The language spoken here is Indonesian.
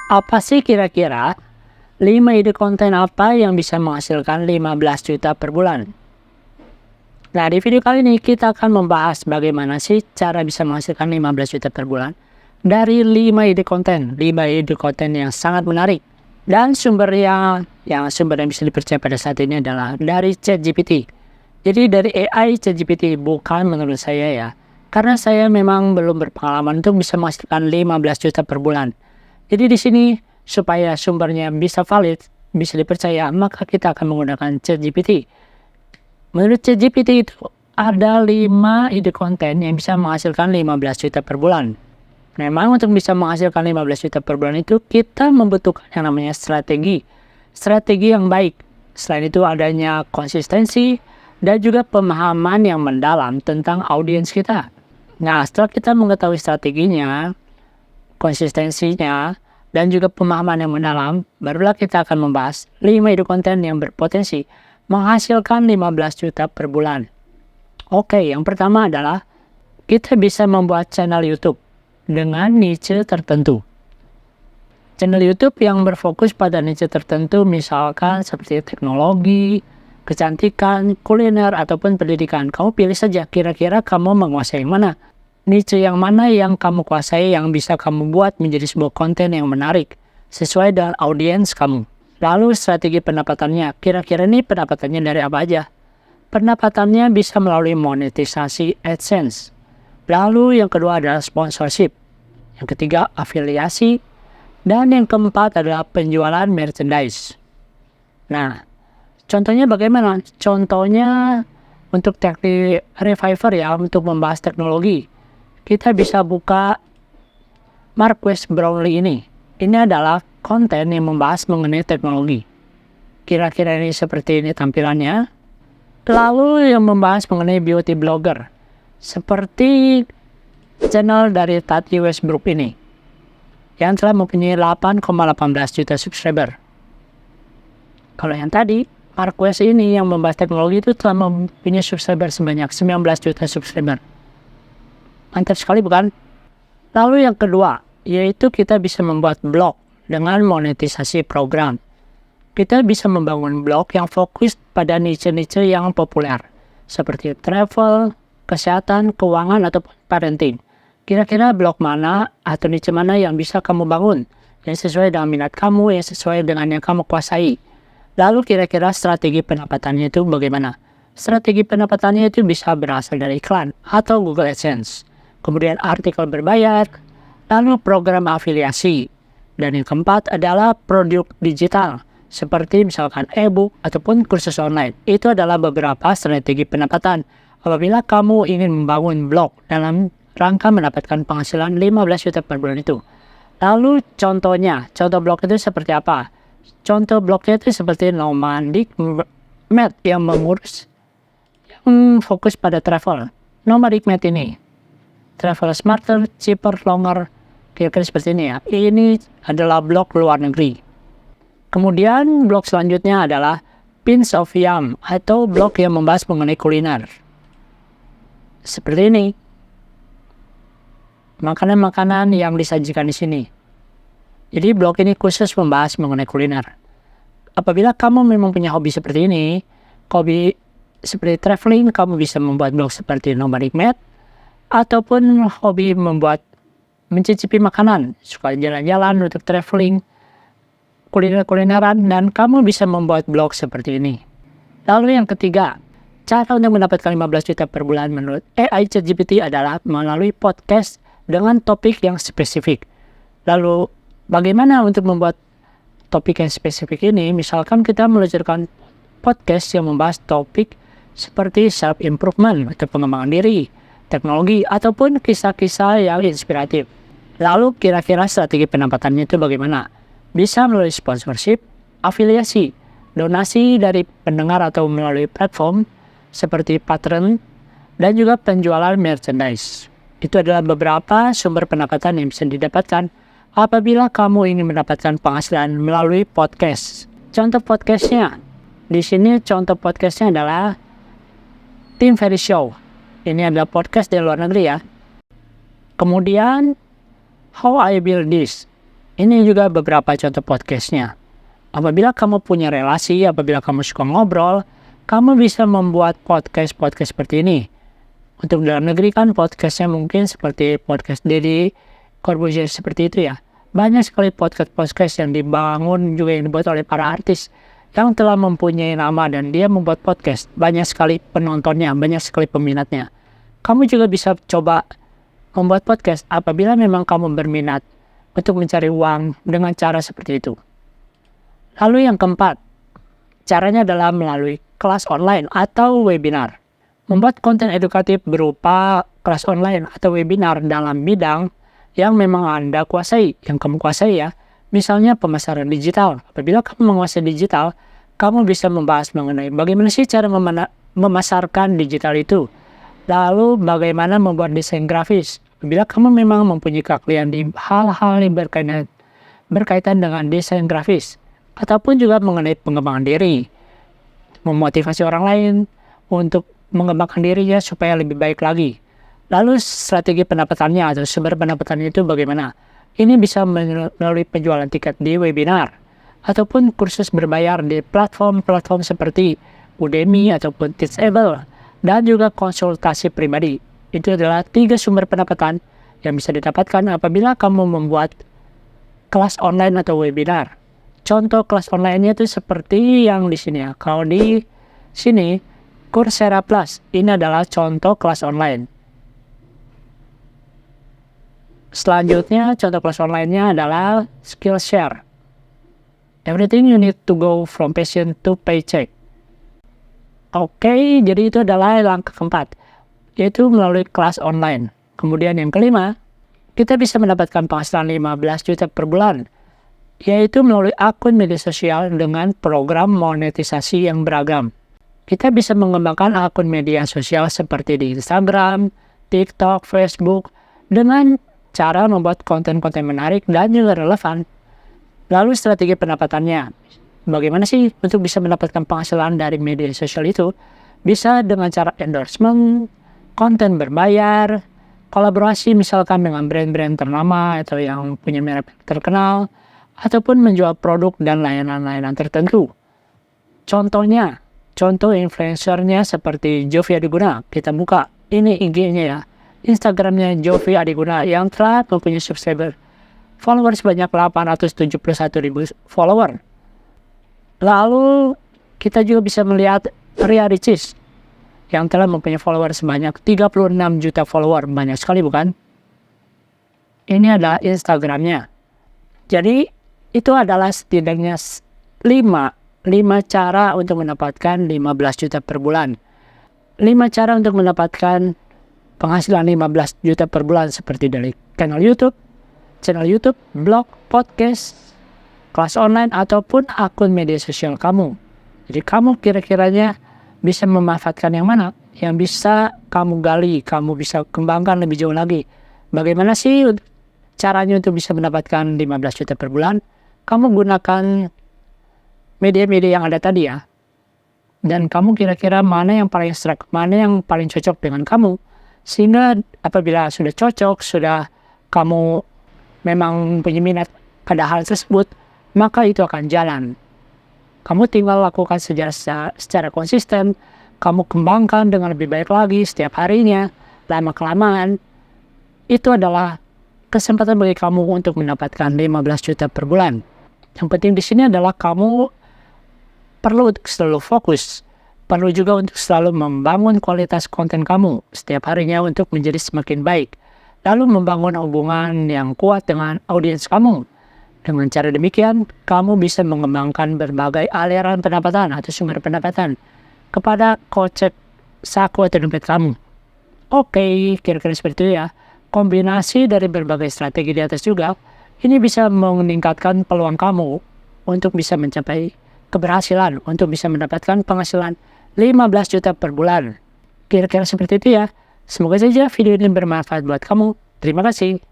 Apa sih kira-kira 5 ide konten apa yang bisa menghasilkan 15 juta per bulan? Nah, di video kali ini kita akan membahas bagaimana sih cara bisa menghasilkan 15 juta per bulan dari 5 ide konten. 5 ide konten yang sangat menarik. Dan sumber yang bisa dipercaya pada saat ini adalah dari ChatGPT. Jadi dari AI ChatGPT, bukan menurut saya ya. Karena saya memang belum berpengalaman untuk bisa menghasilkan 15 juta per bulan. Jadi di sini supaya sumbernya bisa valid, bisa dipercaya, maka kita akan menggunakan ChatGPT. Menurut ChatGPT itu ada 5 ide konten yang bisa menghasilkan 15 juta per bulan. Memang untuk bisa menghasilkan 15 juta per bulan itu kita membutuhkan yang namanya strategi. Strategi yang baik. Selain itu adanya konsistensi dan juga pemahaman yang mendalam tentang audiens kita. Nah, setelah kita mengetahui strateginya, konsistensinya, dan juga pemahaman yang mendalam, barulah kita akan membahas 5 ide konten yang berpotensi menghasilkan 15 juta per bulan. Oke, yang pertama adalah kita bisa membuat channel YouTube dengan niche tertentu. Channel YouTube yang berfokus pada niche tertentu, misalkan seperti teknologi, kecantikan, kuliner, ataupun pendidikan. Kamu pilih saja, kira-kira kamu menguasai mana. Niche yang mana yang kamu kuasai yang bisa kamu buat menjadi sebuah konten yang menarik sesuai dengan audiens kamu. Lalu strategi pendapatannya, kira-kira ini pendapatannya dari apa aja? Pendapatannya bisa melalui monetisasi AdSense. Lalu yang kedua adalah sponsorship. Yang ketiga afiliasi. Dan yang keempat adalah penjualan merchandise. Nah, contohnya bagaimana? Contohnya untuk teknik Reviver ya, untuk membahas teknologi. Kita bisa buka Marques Brownlee ini. Ini adalah konten yang membahas mengenai teknologi. Kira-kira ini seperti ini tampilannya. Lalu yang membahas mengenai beauty blogger. Seperti channel dari Tati Westbrook ini. Yang telah mempunyai 8,18 juta subscriber. Kalau yang tadi, Marques ini yang membahas teknologi itu telah mempunyai subscriber sebanyak 19 juta subscriber. Mantap sekali bukan? Lalu yang kedua, yaitu kita bisa membuat blog dengan monetisasi program. Kita bisa membangun blog yang fokus pada niche-niche yang populer, seperti travel, kesehatan, keuangan, atau parenting. Kira-kira blog mana atau niche mana yang bisa kamu bangun, yang sesuai dengan minat kamu, yang sesuai dengan yang kamu kuasai. Lalu kira-kira strategi pendapatannya itu bagaimana? Strategi pendapatannya itu bisa berasal dari iklan atau Google AdSense. Kemudian artikel berbayar, lalu program afiliasi. Dan yang keempat adalah produk digital, seperti misalkan e-book ataupun kursus online. Itu adalah beberapa strategi pendapatan apabila kamu ingin membangun blog dalam rangka mendapatkan penghasilan 15 juta per bulan itu. Lalu contohnya, contoh blog itu seperti apa? Contoh blognya itu seperti Nomadic Med yang fokus pada travel. Nomadic Med ini travel smarter, cheaper, longer, kira-kira seperti ini ya. Ini adalah blog luar negeri. Kemudian blog selanjutnya adalah Pins of Yum atau blog yang membahas mengenai kuliner. Seperti ini. Makanan-makanan yang disajikan di sini. Jadi blog ini khusus membahas mengenai kuliner. Apabila kamu memang punya hobi seperti ini, hobi seperti traveling, kamu bisa membuat blog seperti Nomadic Med, ataupun hobi mencicipi makanan, suka jalan-jalan untuk traveling, kuliner-kulineran, dan kamu bisa membuat blog seperti ini. Lalu yang ketiga, cara untuk mendapatkan 15 juta per bulan menurut AI ChatGPT adalah melalui podcast dengan topik yang spesifik. Lalu bagaimana untuk membuat topik yang spesifik ini? Misalkan kita meluncurkan podcast yang membahas topik seperti self-improvement atau pengembangan diri, teknologi, ataupun kisah-kisah yang inspiratif. Lalu kira-kira strategi pendapatannya itu bagaimana? Bisa melalui sponsorship, afiliasi, donasi dari pendengar atau melalui platform seperti Patreon, dan juga penjualan merchandise. Itu adalah beberapa sumber pendapatan yang bisa didapatkan apabila kamu ingin mendapatkan penghasilan melalui podcast. Contoh podcastnya, di sini contoh podcastnya adalah Tim Ferry Show. Ini adalah podcast dari luar negeri ya. Kemudian How I Build This. Ini juga beberapa contoh podcastnya. Apabila kamu punya relasi, apabila kamu suka ngobrol, kamu bisa membuat podcast-podcast seperti ini. Untuk dalam negeri kan podcastnya mungkin seperti podcast Deddy Corbuzier seperti itu ya. Banyak sekali podcast-podcast yang dibangun juga yang dibuat oleh para artis yang telah mempunyai nama dan dia membuat podcast. Banyak sekali penontonnya, banyak sekali peminatnya. Kamu juga bisa coba membuat podcast apabila memang kamu berminat untuk mencari uang dengan cara seperti itu. Lalu yang keempat, caranya adalah melalui kelas online atau webinar. Membuat konten edukatif berupa kelas online atau webinar dalam bidang yang memang Anda kuasai, yang kamu kuasai ya. Misalnya pemasaran digital. Apabila kamu menguasai digital, kamu bisa membahas mengenai bagaimana sih cara memasarkan digital itu. Lalu bagaimana membuat desain grafis. Apabila kamu memang mempunyai keahlian di hal-hal yang berkaitan dengan desain grafis. Ataupun juga mengenai pengembangan diri. Memotivasi orang lain untuk mengembangkan dirinya supaya lebih baik lagi. Lalu strategi pendapatannya atau sumber pendapatannya itu bagaimana? Ini bisa melalui penjualan tiket di webinar ataupun kursus berbayar di platform-platform seperti Udemy ataupun Teachable dan juga konsultasi pribadi. Itu adalah 3 sumber pendapatan yang bisa didapatkan apabila kamu membuat kelas online atau webinar. Contoh kelas online-nya itu seperti yang di sini ya. Kalau di sini Coursera Plus ini adalah contoh kelas online. Selanjutnya, contoh kelas online-nya adalah Skillshare. Everything you need to go from passion to paycheck. Oke, jadi itu adalah langkah keempat, yaitu melalui kelas online. Kemudian yang kelima, kita bisa mendapatkan penghasilan 15 juta per bulan, yaitu melalui akun media sosial dengan program monetisasi yang beragam. Kita bisa mengembangkan akun media sosial seperti di Instagram, TikTok, Facebook, dengan cara membuat konten-konten menarik dan juga relevan. Lalu strategi pendapatannya. Bagaimana sih untuk bisa mendapatkan penghasilan dari media sosial itu? Bisa dengan cara endorsement, konten berbayar, kolaborasi misalkan dengan brand-brand ternama atau yang punya merek terkenal, ataupun menjual produk dan layanan-layanan tertentu. Contoh influencernya seperti Jovi Adiguna. Kita buka, ini IG-nya ya. Instagramnya Jovi Adiguna yang telah mempunyai follower sebanyak 871.000 follower. Lalu kita juga bisa melihat Ria Ricis yang telah mempunyai follower sebanyak 36 juta follower. Banyak sekali bukan? Ini adalah Instagramnya. Jadi itu adalah setidaknya 5 cara untuk mendapatkan 15 juta per bulan. 5 cara untuk mendapatkan penghasilan 15 juta per bulan seperti dari channel YouTube, blog, podcast, kelas online, ataupun akun media sosial kamu. Jadi kamu kira-kiranya bisa memanfaatkan yang mana? Yang bisa kamu gali, kamu bisa kembangkan lebih jauh lagi. Bagaimana sih caranya untuk bisa mendapatkan 15 juta per bulan? Kamu gunakan media-media yang ada tadi ya. Dan kamu kira-kira mana yang paling strike, mana yang paling cocok dengan kamu. Sehingga apabila sudah cocok, sudah kamu memang punya minat pada hal tersebut, maka itu akan jalan. Kamu tinggal lakukan secara konsisten, kamu kembangkan dengan lebih baik lagi setiap harinya, lama-kelamaan. Itu adalah kesempatan bagi kamu untuk mendapatkan 15 juta per bulan. Yang penting di sini adalah kamu perlu untuk selalu fokus. Perlu juga untuk selalu membangun kualitas konten kamu setiap harinya untuk menjadi semakin baik. Lalu membangun hubungan yang kuat dengan audiens kamu. Dengan cara demikian, kamu bisa mengembangkan berbagai aliran pendapatan atau sumber pendapatan kepada kocek saku atau dompet kamu. Oke, kira-kira seperti itu ya. Kombinasi dari berbagai strategi di atas juga, ini bisa meningkatkan peluang kamu untuk bisa mencapai keberhasilan, untuk bisa mendapatkan penghasilan 15 juta per bulan. Kira-kira seperti itu ya. Semoga saja video ini bermanfaat buat kamu. Terima kasih.